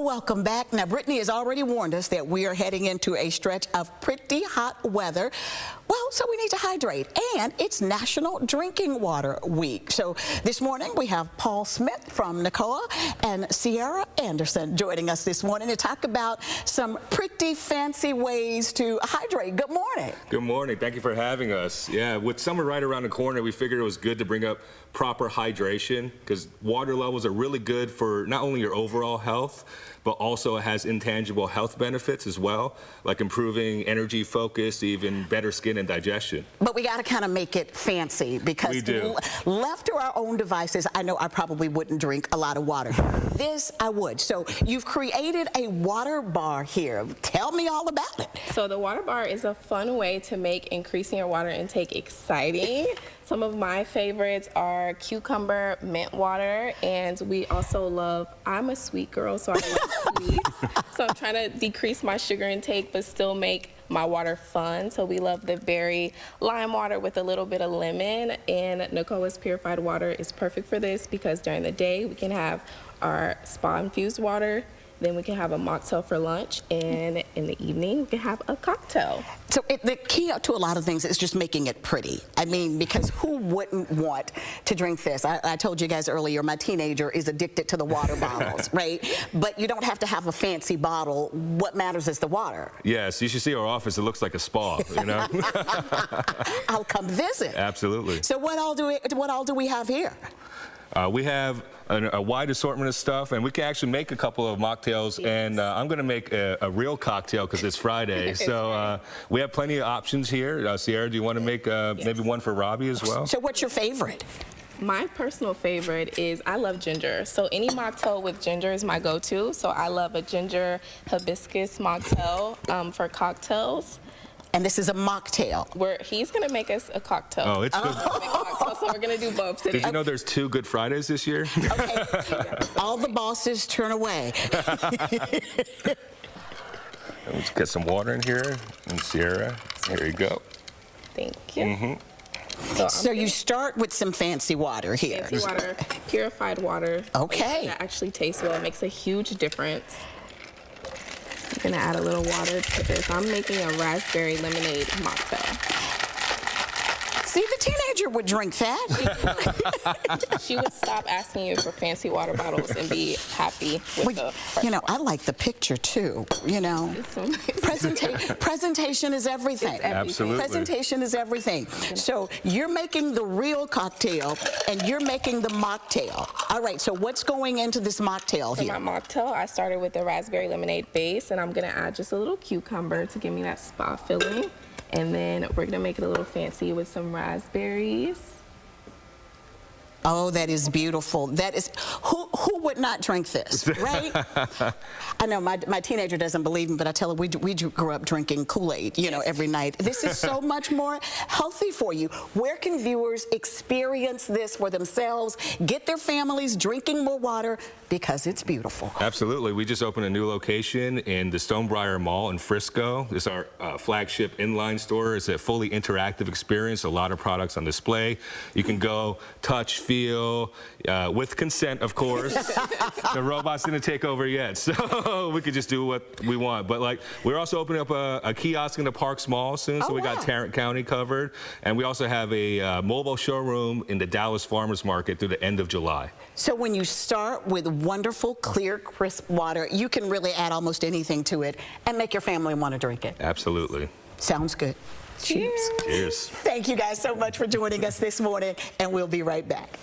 Welcome back. Now, Brittany has already warned us that we are heading into a stretch of pretty hot weather. Well, so we need to hydrate, and it's National Drinking Water Week. So this morning we have Paul Smith from NECOA and Ciara Anderson joining us this morning to talk about some pretty fancy ways to hydrate. Good morning. Good morning. Thank you for having us. Yeah, with summer right around the corner, we figured it was good to bring up proper hydration because water levels are really good for not only your overall health, but also it has intangible health benefits as well, like improving energy, focus, even better skin and digestion. But we got to kind of make it fancy because we do. Left to our own devices, I know I probably wouldn't drink a lot of water. This I would. So you've created a water bar here. Tell me all about it. So the water bar is a fun way to make increasing your water intake exciting. Some of my favorites are cucumber mint water, and we also love, I'm a sweet girl, so I love sweets. So I'm trying to decrease my sugar intake but still make my water fun. So we love the berry lime water with a little bit of lemon, and NECOA's purified water is perfect for this because during the day we can have our spa-infused water, then we can have a mocktail for lunch, and in the evening we can have a cocktail. So the key to a lot of things is just making it pretty. I mean, because who wouldn't want to drink this? I told you guys earlier, my teenager is addicted to the water bottles, right? But you don't have to have a fancy bottle. What matters is the water. Yes, you should see our office. It looks like a spa, you know? I'll come visit. Absolutely. So what all do we have here? We have a wide assortment of stuff, and we can actually make a couple of mocktails, yes. And I'm going to make a real cocktail because it's Friday. So we have plenty of options here. Ciara, do you want to make yes. maybe one for Robbie as well? So what's your favorite? My personal favorite is I love ginger. So any mocktail with ginger is my go-to. So I love a ginger hibiscus mocktail for cocktails. And this is a mocktail. He's going to make us a cocktail. Oh, it's good. So we're going to do both today. Did you know there's 2 Good Fridays this year? Okay. All the bosses turn away. Let's get some water in here. And Ciara, here you go. Thank you. Mm-hmm. So you start with some fancy water here. Fancy water, purified water. Okay. That actually tastes well. It makes a huge difference. I'm gonna add a little water to this. I'm making a raspberry lemonade mocktail. See, the teenager would drink that. She would stop asking you for fancy water bottles and be happy with the fresh water. I like the picture too, you know. So nice. Presentation is everything. Absolutely. Presentation is everything. So you're making the real cocktail and you're making the mocktail. All right, so what's going into this mocktail here? For my mocktail, I started with the raspberry lemonade base, and I'm gonna add just a little cucumber to give me that spa feeling. And then we're gonna make it a little fancy with some raspberries. Oh, that is beautiful. That is, who would not drink this, right? I know my teenager doesn't believe me, but I tell her we grew up drinking Kool-Aid, you know, every night. This is so much more healthy for you. Where can viewers experience this for themselves, get their families drinking more water because it's beautiful? Absolutely. We just opened a new location in the Stonebriar Mall in Frisco. It's our flagship inline store. It's a fully interactive experience, a lot of products on display. You can go, touch, feel, with consent, of course. The robot's gonna take over yet, so we could just do what we want. But like, we're also opening up a kiosk in the Parks Mall soon, so we got Tarrant County covered. And we also have a mobile showroom in the Dallas Farmers Market through the end of July. So when you start with wonderful, clear, crisp water, you can really add almost anything to it and make your family want to drink it. Absolutely. Sounds good. Cheers. Cheers. Thank you guys so much for joining us this morning, and we'll be right back.